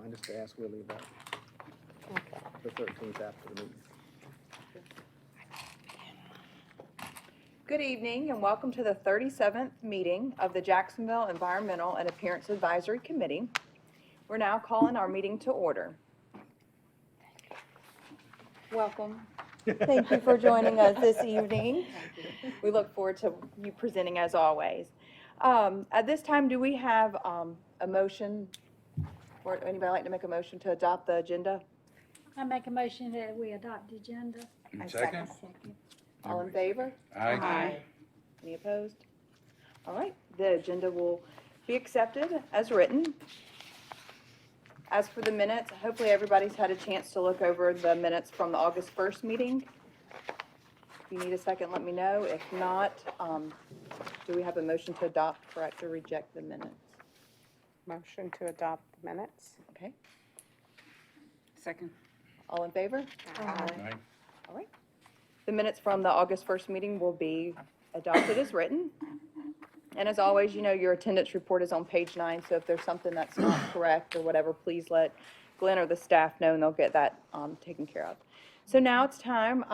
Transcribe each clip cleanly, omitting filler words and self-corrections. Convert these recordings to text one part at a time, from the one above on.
and just to ask Willie about the 13th after the meeting. Good evening and welcome to the 37th meeting of the Jacksonville Environmental and Appearance Advisory Committee. We're now calling our meeting to order. Welcome. Thank you for joining us this evening. We look forward to you presenting as always. At this time, do we have a motion? Or anybody like to make a motion to adopt the agenda? I make a motion that we adopt the agenda. I Second? All in favor? Aye. Any opposed? All right, the agenda will be accepted as written. As for the minutes, hopefully everybody's had a chance to look over the minutes from the August 1st meeting. If you need a second, let me know. If not, do we have a motion to adopt, correct, or reject the minutes? Motion to adopt the minutes. Okay, Second. all in favor? Aye. All right. The minutes from the August 1st meeting will be adopted as written. And as always, you know, your attendance report is on page 9, so if there's something that's not correct or whatever, please let Glenn or the staff know and they'll get that taken care of. So now it's time.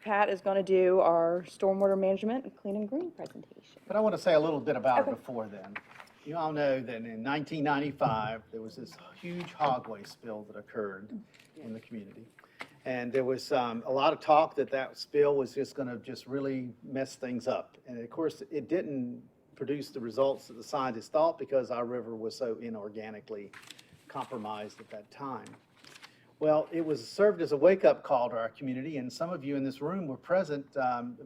Pat is going to do our stormwater management and clean and green presentation. But I want to say a little bit about Okay. it before then. You all know that in 1995, there was this huge hog waste spill that occurred in the community. And there was a lot of talk that that spill was just going to just really mess things up. And of course, it didn't produce the results that the scientists thought because our river was so inorganically compromised at that time. Well, it was served as a wake-up call to our community, and some of you in this room were present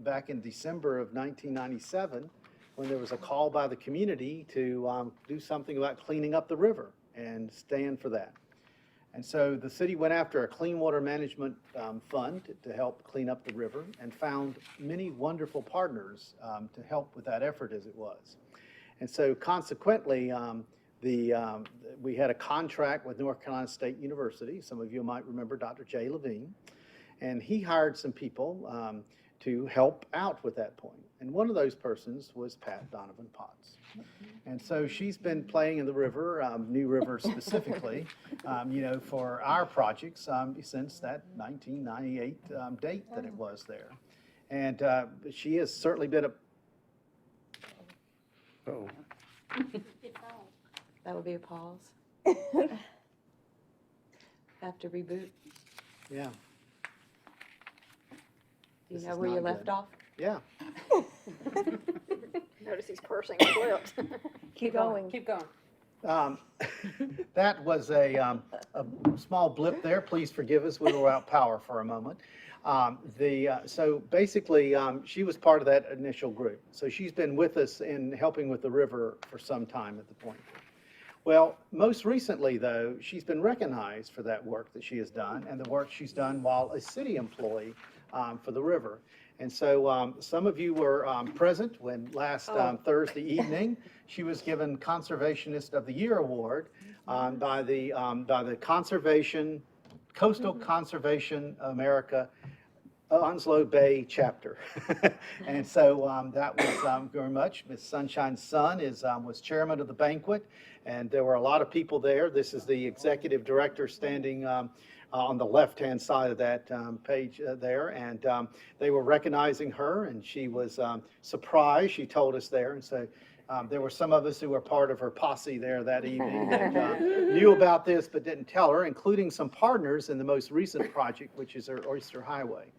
back in December of 1997 when there was a call by the community to do something about cleaning up the river and stand for that. And so the city went after a clean water management fund to help clean up the river and found many wonderful partners to help with that effort as it was. And so consequently, we had a contract with North Carolina State University. Some of you might remember Dr. Jay Levine. And he hired some people to help out with that point. And one of those persons was Pat Donovan Potts. And so she's been playing in the river, New River specifically, for our projects since that 1998 date that it was there. And she has certainly been a... Oh. That would be a pause. Have to reboot. Yeah. Do you This know is where you not left good. off? Yeah. Notice he's pursing his lips. Keep going. Keep going. That was a small blip there. Please forgive us. We were out power for a moment. So basically, she was part of that initial group. So she's been with us in helping with the river for some time at the point. Well, most recently, though, she's been recognized for that work that she has done and the work she's done while a city employee for the river. And so some of you were present when last Thursday evening, she was given Conservationist of the Year Award by the Coastal Conservation America Onslow Bay chapter. And so that was very much. Ms. Sunshine's son was chairman of the banquet, and there were a lot of people there. This is the executive director standing on the left-hand side of that page there, and they were recognizing her, and she was surprised. She told us there, and so there were some of us who were part of her posse there that evening that knew about this but didn't tell her, including some partners in the most recent project, which is her Oyster Highway.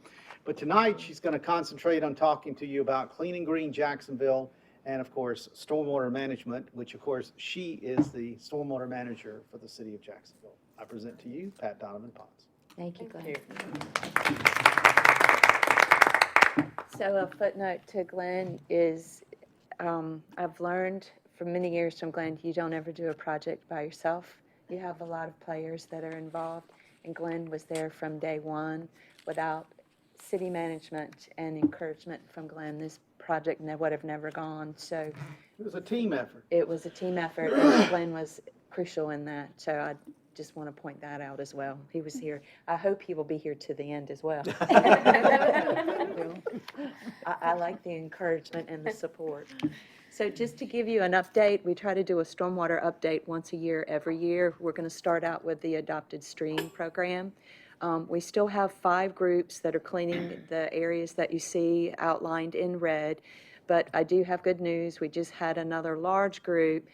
But tonight, she's going to concentrate on talking to you about Clean and Green Jacksonville and, of course, stormwater management, which, of course, she is the stormwater manager for the city of Jacksonville. I present to you Pat Donovan Potts. Thank you, Glenn. you. So a footnote to Glenn is, I've learned for many years from Glenn, you don't ever do a project by yourself. You have a lot of players that are involved, and Glenn was there from day one. Without city management and encouragement from Glenn, this project would have never gone. So It was a team effort. it was a team effort, and Glenn was crucial in that. So just want to point that out as well. He was here. I hope he will be here to the end as well. I like the encouragement and the support. So just to give you an update, we try to do a stormwater update once a year, every year. We're going to start out with the Adopted Stream program. We still have 5 groups that are cleaning the areas that you see outlined in red, but I do have good news. We just had another large group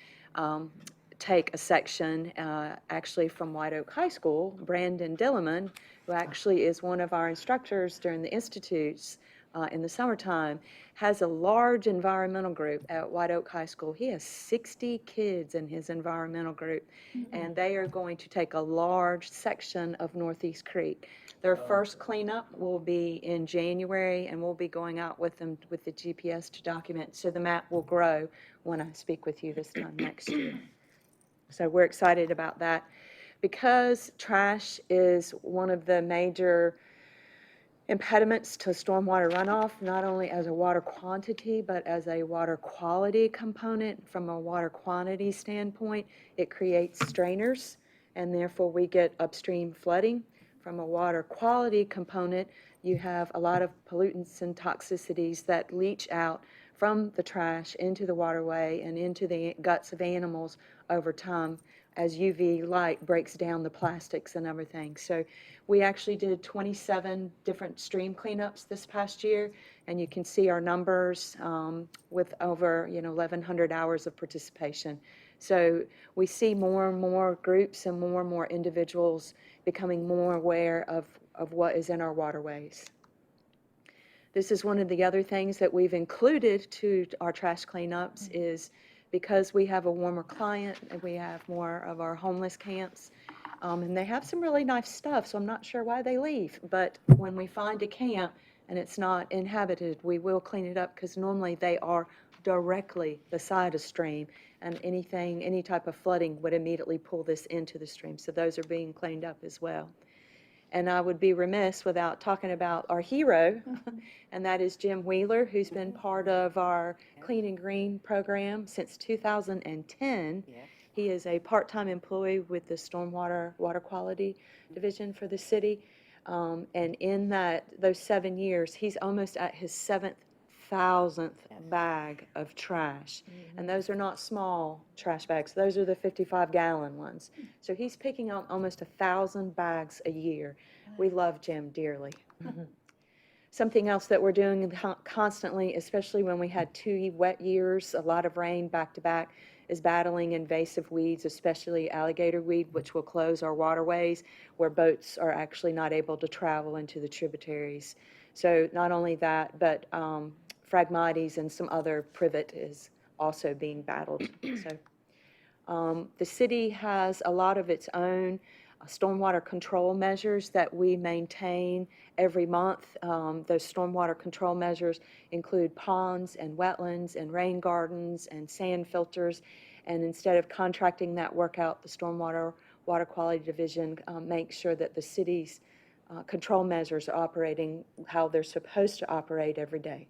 take a section, actually from White Oak High School. Brandon Dillerman, who actually is one of our instructors during the institutes in the summertime, has a large environmental group at White Oak High School. He has 60 kids in his environmental group, and they are going to take a large section of Northeast Creek. Their first cleanup will be in January, and we'll be going out with them with the GPS to document, so the map will grow when I speak with you this time next year. So we're excited about that. Because trash is one of the major impediments to stormwater runoff, not only as a water quantity, but as a water quality component. From a water quantity standpoint, it creates strainers, and therefore we get upstream flooding. From a water quality component, you have a lot of pollutants and toxicities that leach out from the trash into the waterway and into the guts of animals over time as UV light breaks down the plastics and everything. So we actually did 27 different stream cleanups this past year, and you can see our numbers with over 1,100 hours of participation. So we see more and more groups and more individuals becoming more aware of what is in our waterways. This is one of the other things that we've included to our trash cleanups is because we have a warmer climate and we have more of our homeless camps, and they have some really nice stuff, so I'm not sure why they leave. But when we find a camp and it's not inhabited, we will clean it up because normally they are directly beside a stream, and any type of flooding would immediately pull this into the stream. So those are being cleaned up as well. And I would be remiss without talking about our hero, and that is Jim Wheeler, who's been part of our Clean and Green program since 2010. He is a part-time employee with the Stormwater Water Quality Division for the city. And in those 7 years, he's almost at his 7,000th bag of trash. And those are not small trash bags. Those are the 55-gallon ones. So he's picking up almost 1,000 bags a year. We love Jim dearly. Something else that we're doing constantly, especially when we had 2 wet years, a lot of rain back-to-back, is battling invasive weeds, especially alligator weed, which will close our waterways where boats are actually not able to travel into the tributaries. So not only that, but Phragmites and some other privet is also being battled. So the city has a lot of its own stormwater control measures that we maintain every month. Those stormwater control measures include ponds and wetlands and rain gardens and sand filters. And instead of contracting that work out, the Stormwater Water Quality Division makes sure that the city's control measures are operating how they're supposed to operate every day.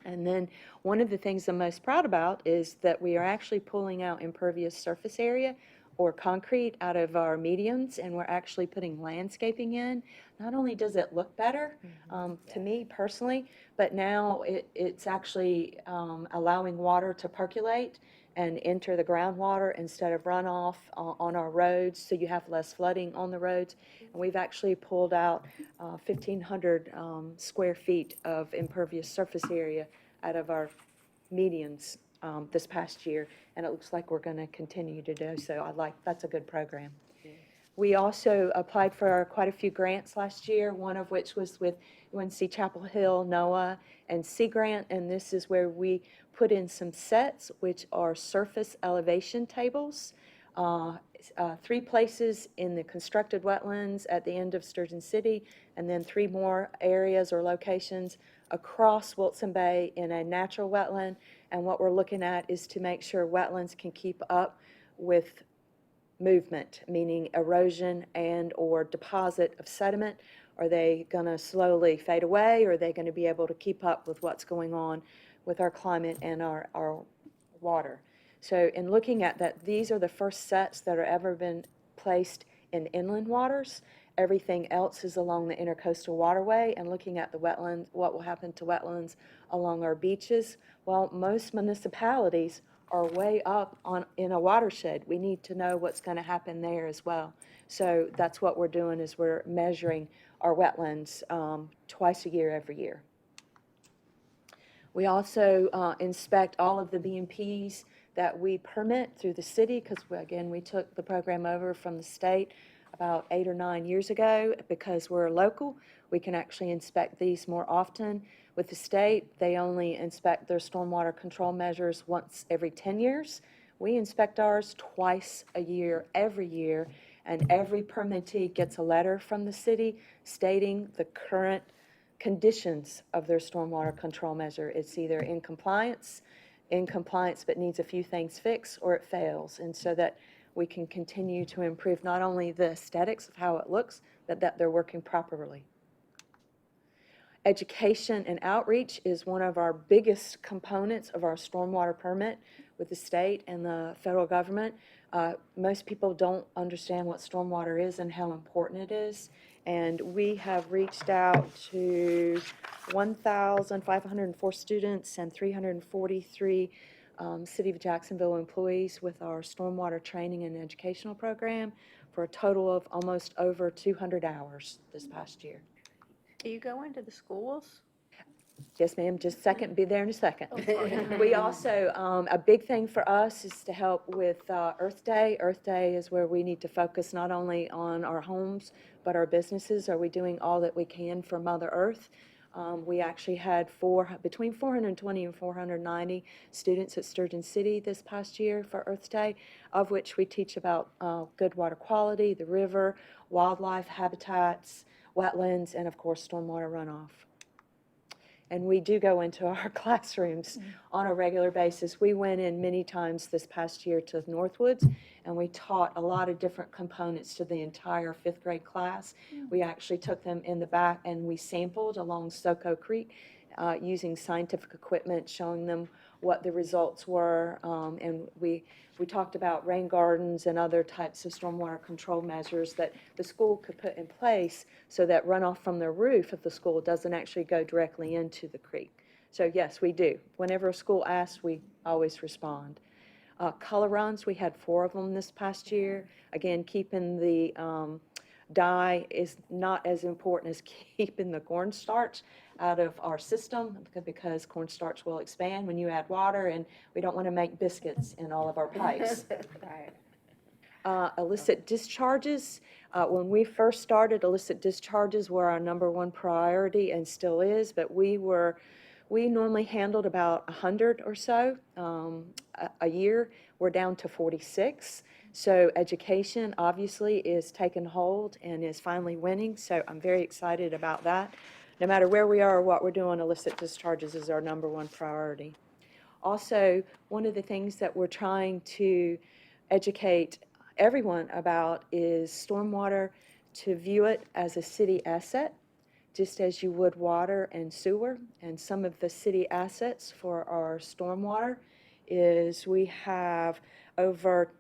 And then one of the things I'm most proud about is that we are actually pulling out impervious surface area or concrete out of our medians, and we're actually putting landscaping in. Not only does it look better to me personally, but now it's actually allowing water to percolate and enter the groundwater instead of runoff on our roads, so you have less flooding on the roads. And we've actually pulled out 1,500 square feet of impervious surface area out of our medians this past year, and it looks like we're going to continue to do so. That's a good program. We also applied for quite a few grants last year, one of which was with UNC Chapel Hill, NOAA, and Sea Grant, and this is where we put in some sets, which are surface elevation tables, 3 places in the constructed wetlands at the end of Sturgeon City, and then 3 more areas or locations across Wilson Bay in a natural wetland. And what we're looking at is to make sure wetlands can keep up with movement, meaning erosion and or deposit of sediment. Are they going to slowly fade away, or are they going to be able to keep up with what's going on with our climate and our water? So in looking at that, these are the first sets that are ever been placed in inland waters. Everything else is along the intercoastal waterway, and looking at the wetlands, what will happen to wetlands along our beaches. Well, most municipalities are way up in a watershed. We need to know what's going to happen there as well. So that's what we're doing, is we're measuring our wetlands twice a year, every year. We also inspect all of the BMPs that we permit through the city, because again, we took the program over from the state about 8 or 9 years ago. Because we're local, we can actually inspect these more often. With the state, they only inspect their stormwater control measures once every 10 years. We inspect ours twice a year, every year, and every permittee gets a letter from the city stating the current conditions of their stormwater control measure. It's either in compliance but needs a few things fixed, or it fails. And so that we can continue to improve not only the aesthetics of how it looks, but that they're working properly. Education and outreach is one of our biggest components of our stormwater permit with the state and the federal government. Most people don't understand what stormwater is and how important it is. And we have reached out to 1,504 students and 343 City of Jacksonville employees with our stormwater training and educational program for a total of almost over 200 hours this past year. Do you go into the schools? Yes, ma'am, just a second, be there in a second. We also, a big thing for us is to help with Earth Day. Earth Day is where we need to focus not only on our homes, but our businesses. Are we doing all that we can for Mother Earth? We actually had between 420 and 490 students at Sturgeon City this past year for Earth Day, of which we teach about good water quality, the river, wildlife habitats, wetlands, and of course stormwater runoff. And we do go into our classrooms on a regular basis. We went in many times this past year to Northwoods, and we taught a lot of different components to the entire 5th grade class. We actually took them in the back and we sampled along Soco Creek using scientific equipment, showing them what the results were. And we talked about rain gardens and other types of stormwater control measures that the school could put in place so that runoff from the roof of the school doesn't actually go directly into the creek. So yes, we do. Whenever a school asks, we always respond. Color runs, we had 4 of them this past year. Again, keeping the dye is not as important as keeping the cornstarch out of our system, because cornstarch will expand when you add water, and we don't want to make biscuits in all of our pipes. Right. Illicit discharges. When we first started, illicit discharges were our #1 priority and still is, but we normally handled about 100 or so a year. We're down to 46. So education obviously is taking hold and is finally winning, so I'm very excited about that. No matter where we are or what we're doing, illicit discharges is our #1 priority. Also, one of the things that we're trying to educate everyone about is stormwater, to view it as a city asset, just as you would water and sewer. And some of the city assets for our stormwater is we have over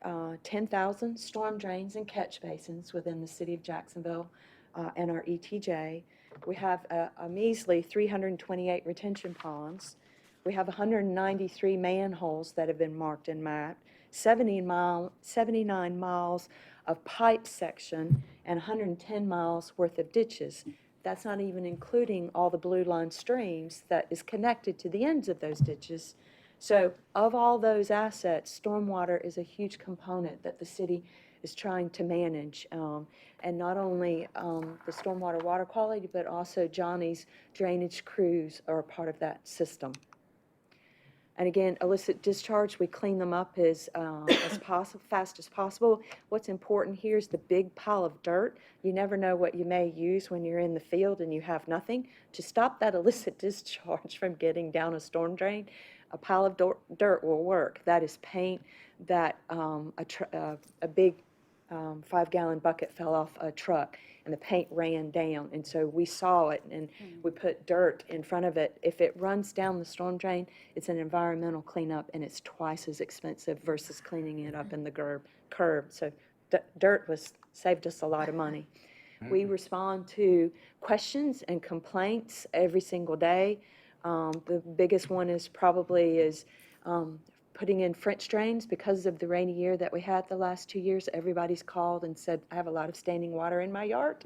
10,000 storm drains and catch basins within the City of Jacksonville and our ETJ. We have a measly 328 retention ponds. We have 193 manholes that have been marked and mapped, 79 miles of pipe section, and 110 miles worth of ditches. That's not even including all the blue line streams that is connected to the ends of those ditches. So of all those assets, stormwater is a huge component that the city is trying to manage. And not only the stormwater water quality, but also Johnny's drainage crews are a part of that system. And again, illicit discharge, we clean them up as fast as possible. What's important here is the big pile of dirt. You never know what you may use when you're in the field and you have nothing. To stop that illicit discharge from getting down a storm drain, a pile of dirt will work. That is paint, that a big 5-gallon bucket fell off a truck and the paint ran down. And so we saw it and we put dirt in front of it. If it runs down the storm drain, it's an environmental cleanup and it's twice as expensive versus cleaning it up in the curb. So dirt saved us a lot of money. We respond to questions and complaints every single day. The biggest one is putting in French drains. Because of the rainy year that we had the last 2 years, everybody's called and said, I have a lot of standing water in my yard.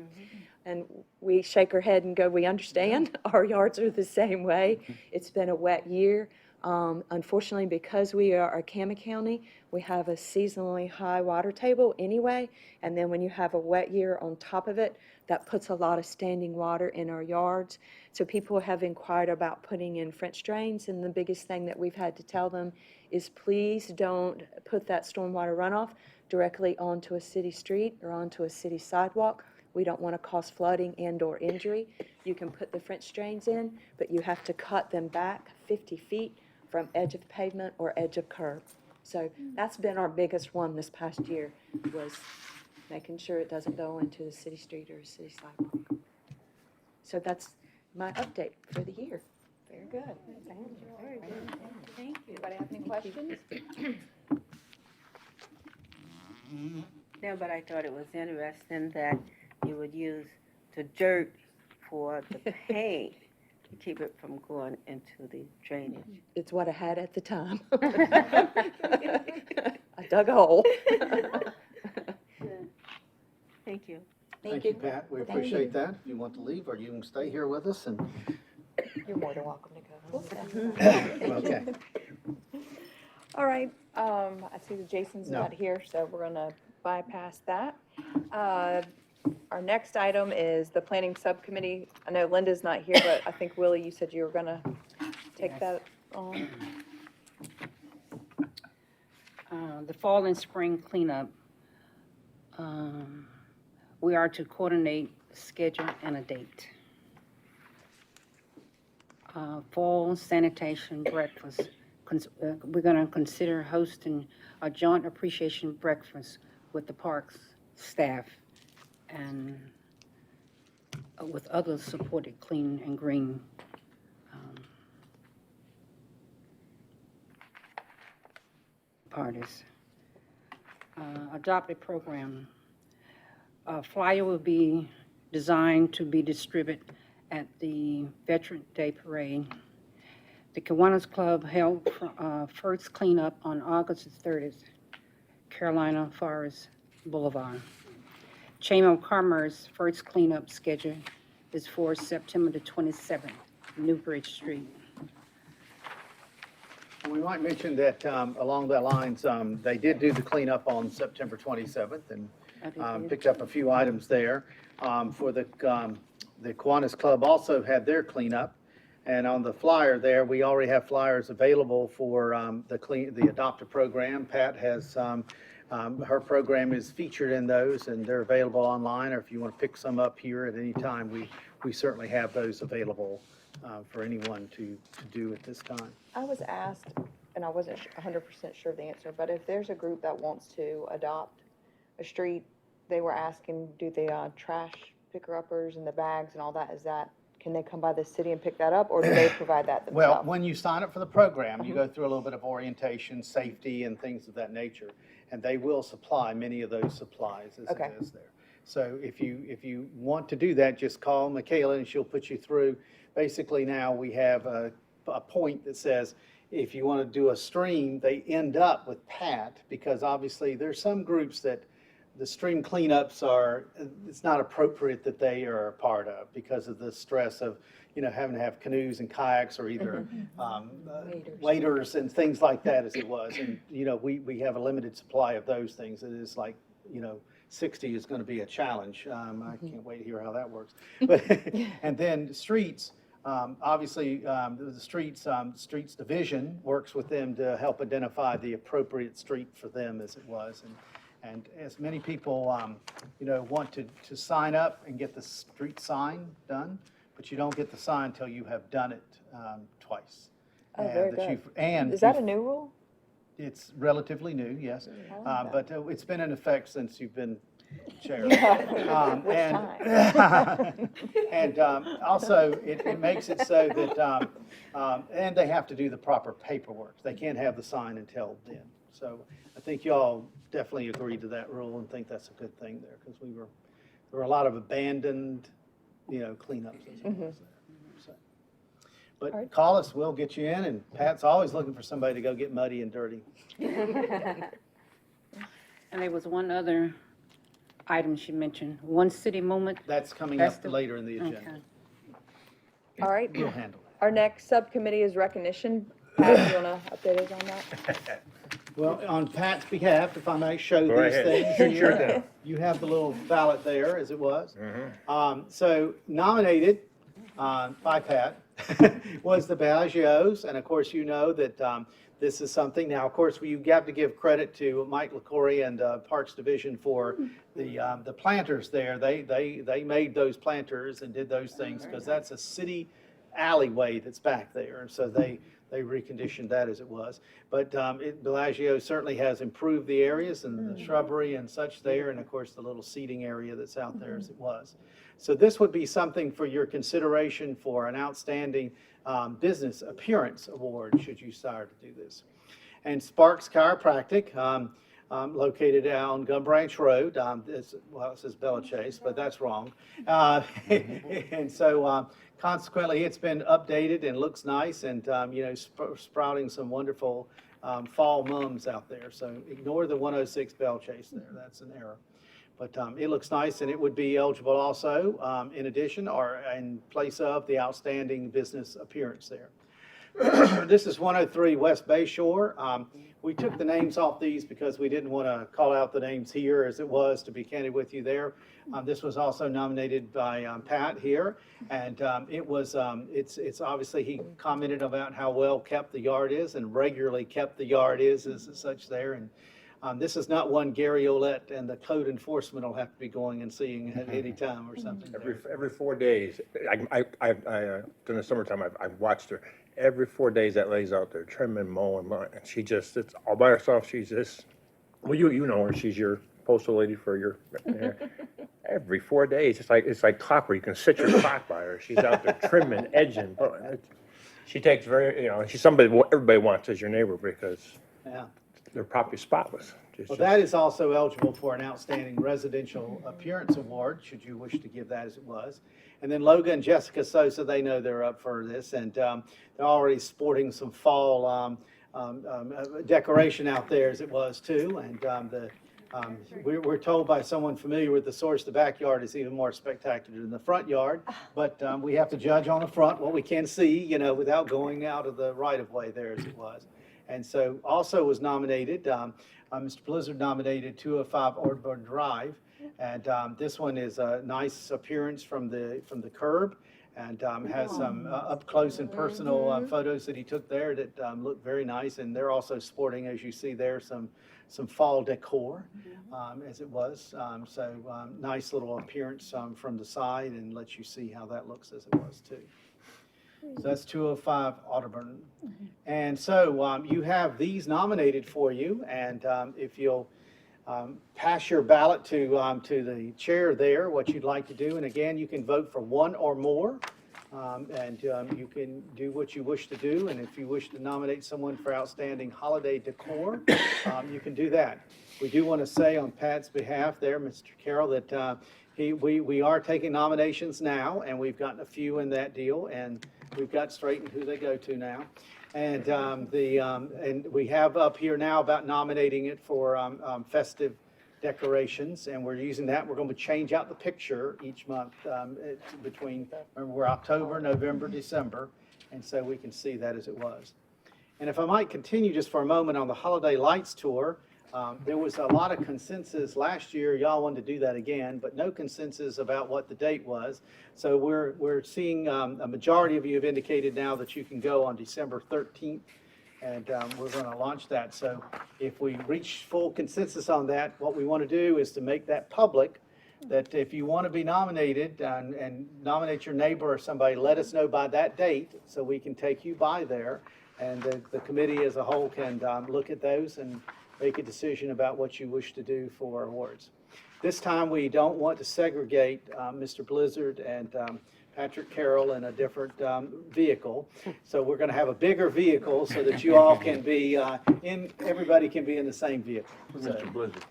And we shake our head and go, we understand. Our yards are the same way. It's been a wet year. Unfortunately, because we are a Camas County, we have a seasonally high water table anyway. And then when you have a wet year on top of it, that puts a lot of standing water in our yards. So people have inquired about putting in French drains. And the biggest thing that we've had to tell them is please don't put that stormwater runoff directly onto a city street or onto a city sidewalk. We don't want to cause flooding and/or injury. You can put the French drains in, but you have to cut them back 50 feet from edge of pavement or edge of curb. So that's been our biggest one this past year, was making sure it doesn't go into the city street or a city sidewalk. So that's my update for the year. Very good. Thank you. Anybody have any questions? No, but I thought it was interesting that you would use the dirt for the paint to keep it from going into the drainage. It's what I had at the time. I dug a hole. Thank you. Thank you, Pat. We appreciate that. If you want to leave, or you can stay here with us and, You're more than welcome to go. okay. All right, I see that Jason's No. not here, so we're gonna bypass that. Our next item is the Planning Subcommittee. I know Linda's not here, but I think, Willie, you said you were gonna take that on. The fall and spring cleanup. We are to coordinate a schedule and a date. Fall sanitation breakfast. We're going to consider hosting a joint appreciation breakfast with the parks staff and with other supported clean and green parties. Adopt a program. A flyer will be designed to be distributed at the Veteran Day Parade. The Kiwanis Club held first cleanup on August 30th, Carolina Forest Boulevard. Chamber of Commerce first cleanup schedule is for September the 27th, Newbridge Street. We might mention that along that lines, they did do the cleanup on September 27th and picked up a few items there. For the Kiwanis Club also had their cleanup. And on the flyer there, we already have flyers available for the Adopt-A program. Pat has, her program is featured in those, and they're available online, or if you want to pick some up here at any time, we certainly have those available for anyone to do at this time. I was asked, and I wasn't 100% sure of the answer, but if there's a group that wants to adopt a street, they were asking, do the trash picker-uppers and the bags and all that, can they come by the city and pick that up, or do they provide that Well, themselves? when you sign up for the program, you go through a little bit of orientation, safety, and things of that nature, and they will supply many of those supplies as Okay. it is there. So if you want to do that, just call Michaela and she'll put you through. Basically now we have a point that says if you want to do a stream, they end up with Pat, because obviously there's some groups that the stream cleanups it's not appropriate that they are a part of because of the stress of, having to have canoes and kayaks or either waders and things like that as it was. And, we have a limited supply of those things. It is like, 60 is going to be a challenge. I can't wait to hear how that works. But, and then streets, obviously, the streets division works with them to help identify the appropriate street for them as it was. And as many people, want to sign up and get the street sign done, but you don't get the sign until you have done it twice. Oh, very good. And Is that a new rule? It's relatively new, yes, but it's been in effect since you've been chair. Which And, and also, it makes it so that, and they have to do the proper paperwork. They can't have the sign until then. So I think y'all definitely agree to that rule and think that's a good thing there, because there were a lot of abandoned, cleanups as it was there. So. But call us, we'll get you in, and Pat's always looking for somebody to go get muddy and dirty. And there was one other item she mentioned, One City Moment. That's coming That's up the- later in the agenda. Okay. All right, We'll handle it. our next subcommittee is recognition. Pat, you want to update us on that? Well, on Pat's behalf, if I may show Go these ahead. things Sure here. thing. You have the little ballot there, as it was. So nominated by Pat was the Bellagios, and of course, you know that this is something. Now, of course, you have to give credit to Mike LaCory and Parks Division for the planters there. They made those planters and did those things, because that's a city alleyway that's back there, and so they reconditioned that as it was. But Bellagio certainly has improved the areas and the shrubbery and such there, and of course the little seating area that's out there as it was. So this would be something for your consideration for an outstanding business appearance award, should you desire to do this. And Sparks Chiropractic, located on Gun Branch Road. It says Bella Chase, but that's wrong. And so consequently, it's been updated and looks nice, and sprouting some wonderful fall mums out there. So ignore the 106 Bella Chase there. That's an error. But it looks nice, and it would be eligible also, in addition or in place of the outstanding business appearance there. This is 103 West Bayshore. We took the names off these because we didn't want to call out the names here as it was, to be candid with you there. This was also nominated by Pat here, and it's obviously, he commented about how well kept the yard is, and regularly kept the yard is as such there. And this is not one Gary Olette and the code enforcement will have to be going and seeing at any time or something. Every 4 days, during the summertime, I've watched her. Every 4 days that lady's out there trimming, mowing, and she just sits all by herself. She's just, well, you know her. She's your postal lady for your, every 4 days. It's like clockwork. You can sit your clock by her. She's out there trimming, edging. She takes she's somebody everybody wants as your neighbor, because Yeah. they're probably spotless. Well, that is also eligible for an outstanding residential appearance award, should you wish to give that as it was. And then Logan and Jessica Sosa, they know they're up for this, and they're already sporting some fall decoration out there as it was too. And we're told by someone familiar with the source, the backyard is even more spectacular than the front yard. But we have to judge on the front what we can see, without going out of the right of way there as it was. And so also was nominated, Mr. Blizzard nominated 205 Ordburn Drive. And this one is a nice appearance from the curb, and has some up close and personal photos that he took there that look very nice. And they're also sporting, as you see there, some fall decor as it was. So nice little appearance from the side, and lets you see how that looks as it was too. So that's 205 Audubon. And so you have these nominated for you, and if you'll pass your ballot to the chair there, what you'd like to do. And again, you can vote for one or more, and you can do what you wish to do. And if you wish to nominate someone for outstanding holiday decor, you can do that. We do want to say on Pat's behalf there, Mr. Carroll, that we are taking nominations now, and we've gotten a few in that deal, and we've got straightened who they go to now. And and we have up here now about nominating it for festive decorations, and we're using that. We're going to change out the picture each month between, remember, we're October, November, December, and so we can see that as it was. And if I might continue just for a moment on the Holiday Lights Tour, there was a lot of consensus last year. Y'all wanted to do that again, but no consensus about what the date was. So we're seeing a majority of you have indicated now that you can go on December 13th, and we're going to launch that. So if we reach full consensus on that, what we want to do is to make that public, that if you want to be nominated and nominate your neighbor or somebody, let us know by that date so we can take you by there And the committee as a whole can look at those and make a decision about what you wish to do for awards. This time, we don't want to segregate Mr. Blizzard and Patrick Carroll in a different vehicle. So we're going to have a bigger vehicle so that you all can be everybody can be in the same vehicle. Mr. Blizzard.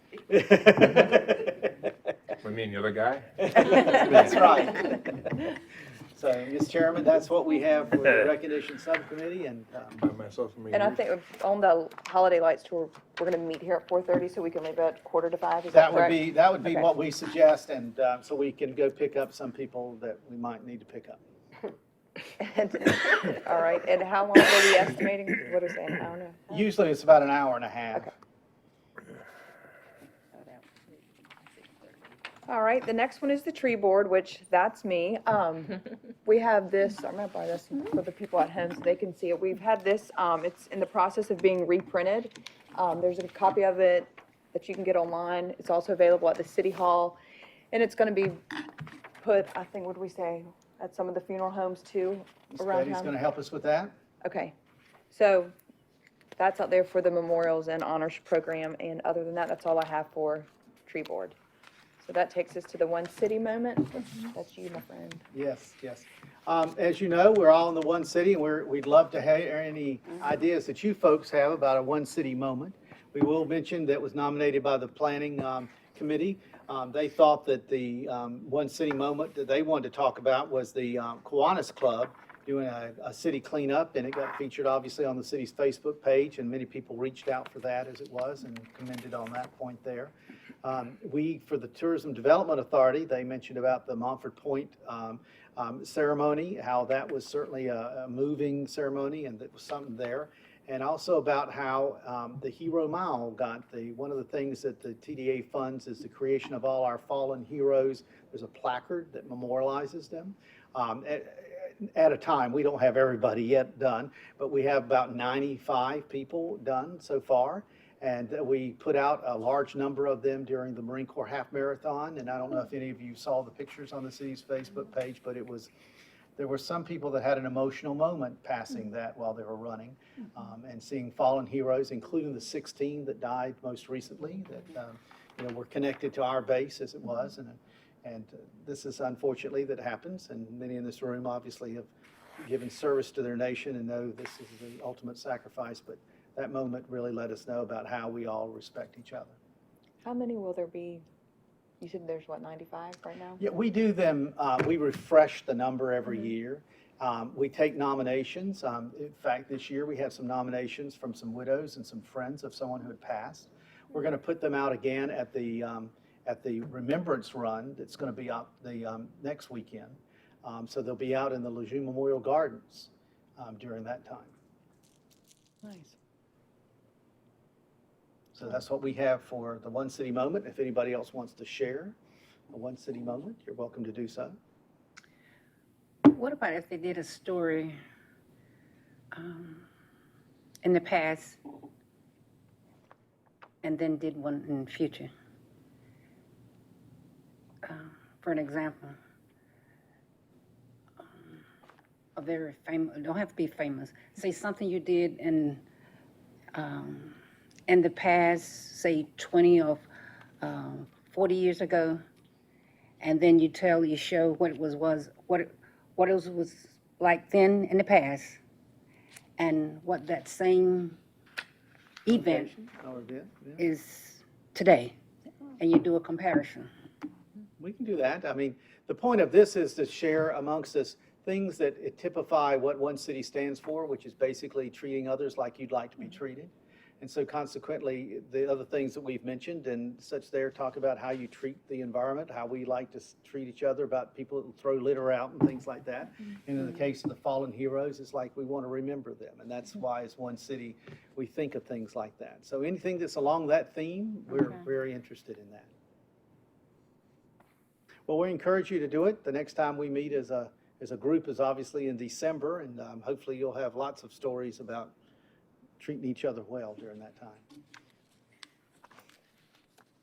So. We mean the other guy? That's right. So, Mr. Chairman, that's what we have for the recognition subcommittee, and By my social media. And I think on the holiday lights tour, we're gonna meet here at 4:30, so we can leave at 4:45, is that that would correct? be Okay. what we suggest, and so we can go pick up some people that we might need to pick up. All right, and how long are we estimating? What is that, an hour and a half? Usually, it's about an hour and a half. Okay. All right, the next one is the tree board, which that's me. We have this, I'm gonna buy this for the people at home so they can see it. We've had this, it's in the process of being reprinted. There's a copy of it that you can get online. It's also available at the city hall. And it's gonna be put, I think, what did we say, at some of the funeral homes too, Ms. around Betty's town? going to help us with that. Okay, so that's out there for the memorials and honors program, and other than that, that's all I have for tree board. So that takes us to the one city moment. That's you, my friend. Yes, yes. As you know, we're all in the one city, and we'd love to hear any ideas that you folks have about a one city moment. We will mention that was nominated by the Planning Committee. They thought that the one city moment that they wanted to talk about was the Kiwanis Club doing a city cleanup, and it got featured obviously on the city's Facebook page, and many people reached out for that as it was and commended on that point there. For the Tourism Development Authority, they mentioned about the Montford Point ceremony, how that was certainly a moving ceremony, and there was something there. And also about how the Hero Mile got one of the things that the TDA funds is the creation of all our fallen heroes. There's a placard that memorializes them. At a time, we don't have everybody yet done, but we have about 95 people done so far. And we put out a large number of them during the Marine Corps Half Marathon. And I don't know if any of you saw the pictures on the city's Facebook page, but there were some people that had an emotional moment passing that while they were running, and seeing fallen heroes, including the 16 that died most recently that were connected to our base as it was. And this is unfortunately that happens, and many in this room obviously have given service to their nation and know this is the ultimate sacrifice, but that moment really let us know about how we all respect each other. How many will there be? You said there's, what, 95 right now? Yeah, we do them, we refresh the number every year. We take nominations. In fact, this year we have some nominations from some widows and some friends of someone who had passed. We're going to put them out again at the Remembrance Run that's going to be out the next weekend. So they'll be out in the Lejeune Memorial Gardens during that time. Nice. So that's what we have for the One City Moment. If anybody else wants to share a One City Moment, you're welcome to do so. What about if they did a story in the past and then did one in the future? For an example, a very famous, don't have to be famous, say something you did in the past, say 20 or 40 years ago, and then you show what it was like then in the past, and what that same event Or event, yeah. is today, and you do a comparison. We can do that. I mean, the point of this is to share amongst us things that typify what One City stands for, which is basically treating others like you'd like to be treated. And so consequently, the other things that we've mentioned and such there talk about how you treat the environment, how we like to treat each other, about people that throw litter out and things like that. And in the case of the fallen heroes, it's like we want to remember them. And that's why as One City, we think of things like that. So anything that's along that theme, we're very interested in that. Well, we encourage you to do it. The next time we meet as a group is obviously in December, and hopefully you'll have lots of stories about treating each other well during that time.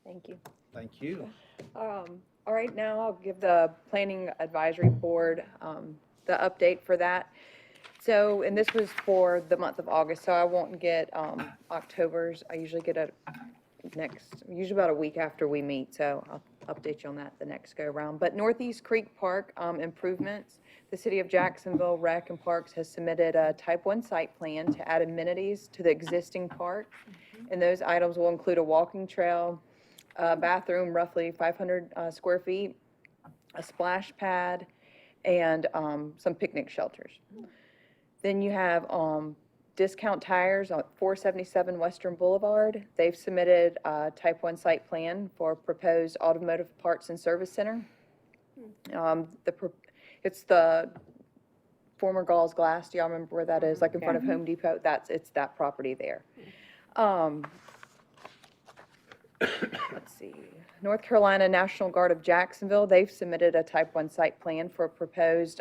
Thank you. Thank you. All right, now I'll give the Planning Advisory Board the update for that. So, and this was for the month of August, so I won't get October's. I usually get usually about a week after we meet, so I'll update you on that the next go-around. But Northeast Creek Park improvements, the City of Jacksonville Rec and Parks has submitted a Type 1 site plan to add amenities to the existing park. And those items will include a walking trail, a bathroom roughly 500 square feet, a splash pad, and some picnic shelters. Then you have Discount Tires on 477 Western Boulevard. They've submitted a Type 1 site plan for proposed automotive parts and service center. It's the former Gauls Glass. Do y'all remember where that is? Like in front of Home Depot? It's that property there. Let's see. North Carolina National Guard of Jacksonville, they've submitted a Type 1 site plan for a proposed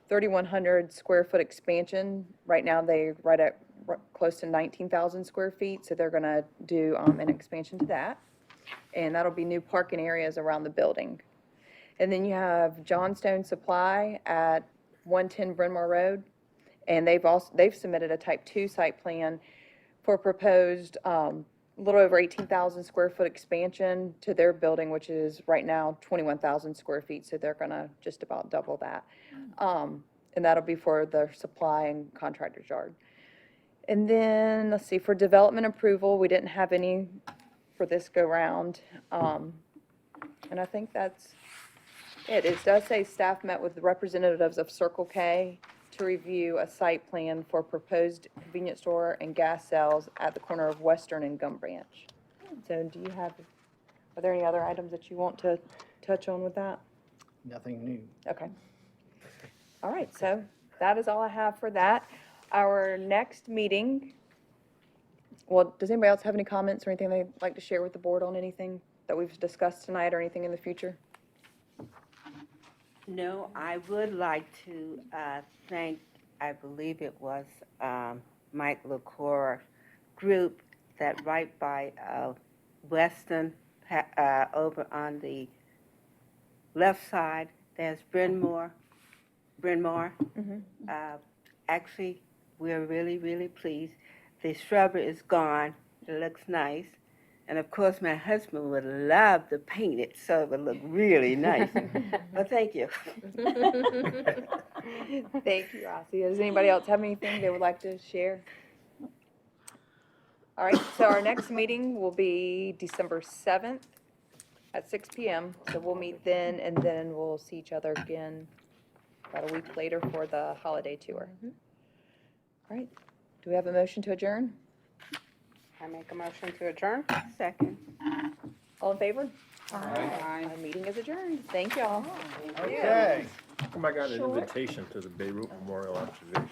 3,100 square foot expansion. Right now, they're right at close to 19,000 square feet, so they're gonna do an expansion to that. And that'll be new parking areas around the building. And then you have Johnstone Supply at 110 Bryn Mawr Road, and they've submitted a Type 2 site plan for a proposed a little over 18,000 square foot expansion to their building, which is right now 21,000 square feet, so they're gonna just about double that. And that'll be for their supply and contractor's yard. And then, let's see, for development approval, we didn't have any for this go-round. And I think that's it. It does say staff met with the representatives of Circle K to review a site plan for proposed convenience store and gas cells at the corner of Western and Gum Branch. So are there any other items that you want to touch on with that? Nothing new. Okay. All right, so that is all I have for that. Our next meeting, well, does anybody else have any comments or anything they'd like to share with the board on anything that we've discussed tonight or anything in the future? No, I would like to thank, I believe it was Mike LaCour group that right by Weston, over on the left side, there's Bryn Mawr. Actually, we're really, really pleased. The shrubbery is gone. It looks nice. And of course, my husband would love to paint it so it would look really nice. But thank you. Thank you, Rossi. Does anybody else have anything they would like to share? All right, so our next meeting will be December 7th at 6 p.m. So we'll meet then, and then we'll see each other again about a week later for the holiday tour. All right, do we have a motion to adjourn? I make a motion to adjourn. Second. All in favor? Our meeting is adjourned. Thank y'all. Okay. How come I got an invitation to the Beirut Memorial Observation?